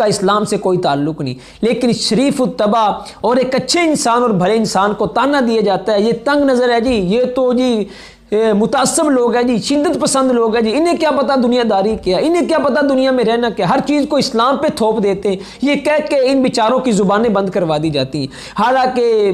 کا اسلام سے کوئی تعلق نہیں. لیکن شریف الطبع اور ایک اچھے انسان اور بھلے انسان کو تانا دیا جاتا ہے یہ تنگ نظر ہے جی، یہ تو جی متعصب لوگ ہیں جی، شدت پسند لوگ ہیں جی، انہیں کیا پتا دنیا داری کیا، انہیں کیا پتا دنیا میں رہنا کیا، ہر چیز کو اسلام پہ تھوپ دیتے ہیں. یہ کہہ کے ان بیچاروں کی زبانیں بند کروا دی جاتی ہیں. حالانکہ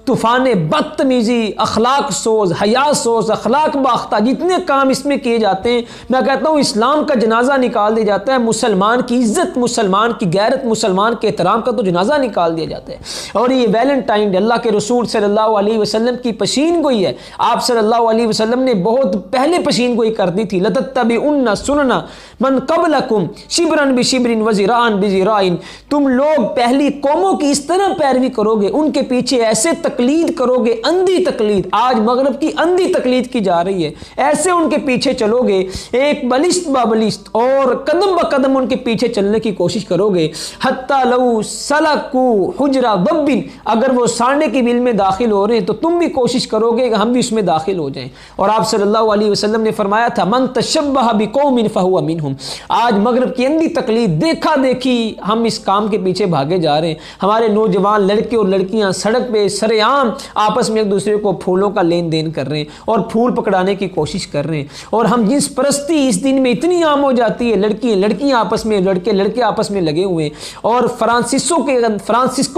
طوفان بدتمیزی، اخلاق سوز، حیا سوز، اخلاق باختہ جتنے کام اس میں کیے جاتے ہیں، میں کہتا ہوں اسلام کا جنازہ نکال دیا جاتا ہے. مسلمان کی عزت، مسلمان کی غیرت، مسلمان کے احترام کا تو جنازہ نکال دیا جاتا ہے. اور یہ ویلنٹائن ڈے اللہ کے رسول صلی اللہ علیہ وسلم کی پشین گوئی ہے. آپ صلی اللہ علیہ وسلم نے بہت پہلے پشین گوئی کر دی تھی. لَتَتَّبِعُنَّ سُنَنَ مَنْ قَبْلَكُمْ شِبْرًا بِشِبْرٍ وَذِرَاعًا بِذِرَاعٍ. تم لوگ پہلی قوموں کی اس طرح پیروی کرو گے، ان کے پیچھے ایسے تقلید کرو گے، اندھی تقلید. آج مغرب کی اندھی تقلید کی جا رہی ہے. ایسے ان کے پیچھے چلو گے ایک بلشت با بلشت، اور قدم با قدم ان کے پیچھے چلنے کی کوشش کرو گے. حتی لو سلکو حجرا ضب، اگر وہ سانڈے کی بل میں داخل ہو رہے ہیں تو تم بھی کوشش کرو گے کہ ہم بھی اس میں داخل ہو جائیں. اور آپ صلی اللہ علیہ وسلم نے فرمایا تھا من تشبہ بقوم فہو منہم. آج مغرب کی اندھی تقلید، دیکھا دیکھی ہم اس کام کے پیچھے بھاگے جا رہے ہیں. ہمارے نوجوان لڑکے اور لڑکیاں سڑک پہ سر عام آپس میں ایک دوسرے کو پھولوں کا لین دین کر رہے ہیں اور پھول پکڑانے کی کوشش کر رہے ہیں. اور ہم جنس پرستی اس دن میں اتنی عام ہو جاتی ہے، لڑکیاں آپس میں، لڑکے آپس میں لگے ہوئے ہیں. اور فرانسسکو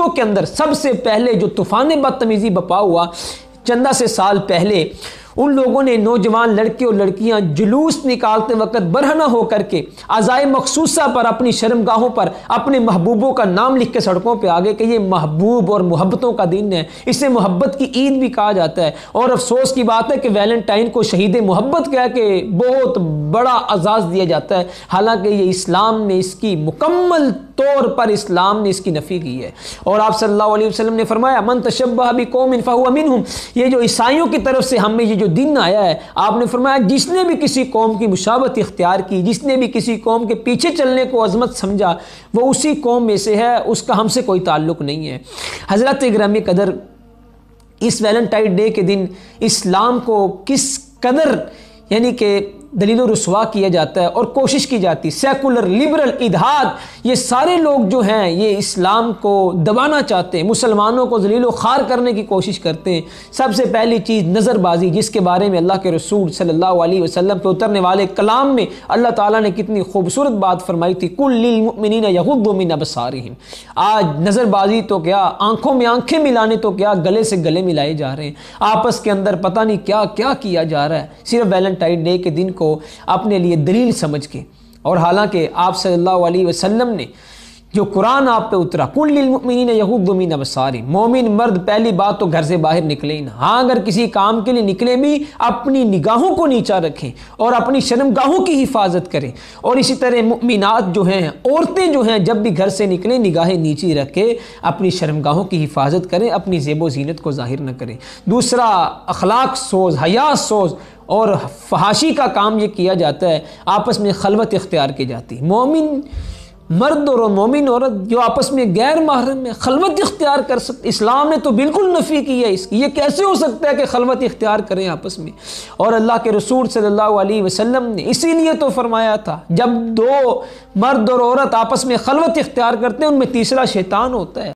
کے اندر سب سے پہلے جو طوفان بدتمیزی بپا ہوا چندہ سے سال پہلے، ان لوگوں نے نوجوان لڑکے اور لڑکیاں جلوس نکالتے وقت برہنہ ہو کر کے اعضائے مخصوصہ پر، اپنی شرمگاہوں پر اپنے محبوبوں کا نام لکھ کے سڑکوں پہ آگے کہ یہ محبوب اور محبتوں کا دن ہے، اسے محبت کی عید بھی کہا جاتا ہے. اور افسوس کی بات ہے کہ ویلنٹائن کو شہید محبت کہہ کے بہت بڑا اعزاز دیا جاتا ہے، حالانکہ یہ اسلام نے اس کی مکمل طور پر اسلام نے اس کی نفی کی ہے. اور آپ صلی اللہ علیہ وسلم نے فرمایا من تشبہ بقوم فہو منہم. یہ جو عیسائیوں کی طرف سے ہمیں یہ جو دن آیا ہے، آپ نے فرمایا جس نے بھی کسی قوم کی مشابہت اختیار کی، جس نے بھی کسی قوم کے پیچھے چلنے کو عظمت سمجھا، وہ اسی قوم میں سے ہے، اس کا ہم سے کوئی تعلق نہیں ہے. حضرت گرامی قدر، اس ویلنٹائن ڈے کے دن اسلام کو کس قدر یعنی کہ دلیل و رسوا کیا جاتا ہے اور کوشش کی جاتی. سیکولر، لبرل، الحاد، یہ سارے لوگ جو ہیں یہ اسلام کو دبانا چاہتے ہیں، مسلمانوں کو ذلیل و خوار کرنے کی کوشش کرتے ہیں. سب سے پہلی چیز نظر بازی، جس کے بارے میں اللہ کے رسول صلی اللہ علیہ وسلم پہ اترنے والے کلام میں اللہ تعالیٰ نے کتنی خوبصورت بات فرمائی تھی، قُل لِّلْمُؤْمِنِينَ يَغُضُّوا مِنْ أَبْصَارِهِمْ. آج نظر بازی تو کیا، آنکھوں میں آنکھیں ملانے تو کیا، گلے سے گلے ملائے جا رہے ہیں. آپس کے اندر پتہ نہیں کیا کیا کیا جا رہا ہے، صرف ویلنٹائن ڈے کے دن کو اپنے لیے دلیل سمجھ کے. اور حالانکہ آپ صلی اللہ علیہ وسلم نے جو قرآن آپ پہ اترا، قُل لِّلْمُؤْمِنِينَ يَغُضُّوا مِنْ أَبْصَارِهِمْ، مومن مرد پہلی بات تو گھر سے باہر نکلے ہی نہ. ہاں اگر کسی کام کے لیے نکلے بھی اپنی نگاہوں کو نیچا رکھیں اور اپنی شرمگاہوں کی حفاظت کریں. اور اسی طرح مؤمنات جو ہیں، عورتیں جو ہیں، جب بھی گھر سے نکلیں نگاہیں نیچی رکھ کے اپنی شرمگاہوں کی حفاظت کریں، اپنی زیب و زینت کو ظاہر نہ کریں. دوسرا اخلاق سوز، حیا سوز اور فحاشی کا کام یہ کیا جاتا ہے، آپس میں خلوت اختیار کی جاتی. مومن مرد اور مومن عورت جو آپس میں غیر محرم میں خلوت اختیار کر سکتے، اسلام نے تو بالکل نفی کی ہے اس کی. یہ کیسے ہو سکتا ہے کہ خلوت اختیار کریں آپس میں؟ اور اللہ کے رسول صلی اللہ علیہ وسلم نے اسی لیے تو فرمایا تھا جب دو مرد اور عورت آپس میں خلوت اختیار کرتے ہیں ان میں تیسرا شیطان ہوتا ہے.